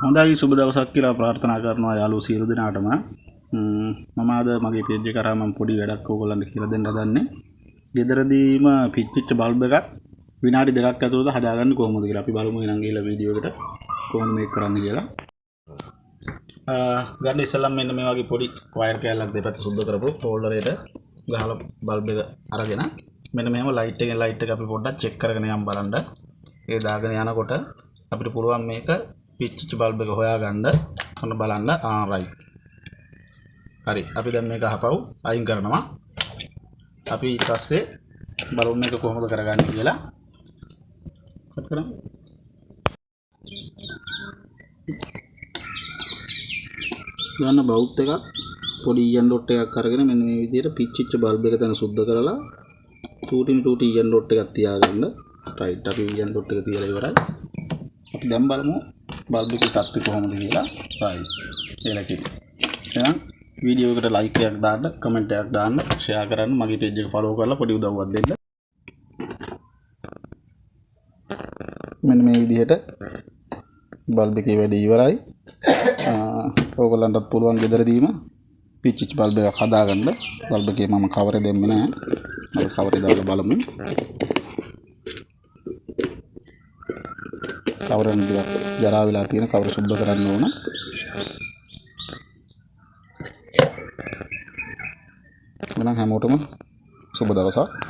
හොඳයි සුබ දවසක් කියලා ප්‍රාර්ථනා කරනවා යාළුවෝ සියලු දෙනාටම. මම අද මගේ පේජ් එක කරා මම පොඩි වැඩක් ඕගොල්ලන්ට කියලා දෙන්න හදන්නේ. ගෙදරදීම පිච්චිච්ච බල්බ් එකක් විනාඩි 2ක් ඇතුළත හදාගන්න කොහොමද කියලා අපි බලමු ඊළඟ ගිහලා වීඩියෝ එකට කොහොමද මේක කරන්න කියලා. ගන්න ඉස්සෙල්ලා මෙන්න මේ වගේ පොඩි වයර් කෑල්ලක් දෙපැත්ත සුද්ධ කරපුවා හෝල්ඩර් එකට ගහලා බල්බ් එක අරගෙන මෙන්න මෙහෙම ලයිට් එක අපි පොඩ්ඩක් චෙක් කරගෙන යම් බලන්න. ඒ දාගෙන යනකොට අපිට පුළුවන් මේක පිච්චිච්ච බල්බ් එක හොයාගන්න. ඔන්න බලන්න. රයිට්. හරි. අපි දැන් මේක අහපව් අයින් කරනවා. අපි ඊට පස්සේ බලමු මේක කොහොමද කරගන්නේ කියලා. කට් කරමු. ගන්න බවුත් එකක් පොඩි ඊයන් ඩොට් එකක් අරගෙන මෙන්න මේ විදිහට පිච්චිච්ච බල්බ් එක තන සුද්ධ කරලා ටූටින් ඊයන් ඩොට් එකක් තියාගන්න. රයිට්. අපි ඊයන් ඩොට් එක තියලා ඉවරයි. අපි දැන් බලමු බල්බ් එකේ තත්ත්වය කොහොමද කියලා. රයිට්. එලකින්. එහෙනම් වීඩියෝ එකට ලයික් එකක් දාන්න, කමෙන්ට් එකක් දාන්න, ෂෙයා කරන්න, මගේ පේජ් එක ෆලෝ කරලා පොඩි උදව්වක් දෙන්න. මෙන්න මේ විදිහට බල්බ් එකේ වැඩ ඉවරයි. ඕගොල්ලන්ටත් පුළුවන් ගෙදරදීම පිච්චිච්ච බල්බ් එකක් හදාගන්න. බල්බ් එකේ මම කවරේ දෙන්නේ නැහැ. අපි කවරේ දාලා බලමු. කවරෙන් ටිකක් ජරා වෙලා තියෙන කවර සුද්ධ කරන්න ඕන. එහෙනම් හැමෝටම සුබ දවසක්.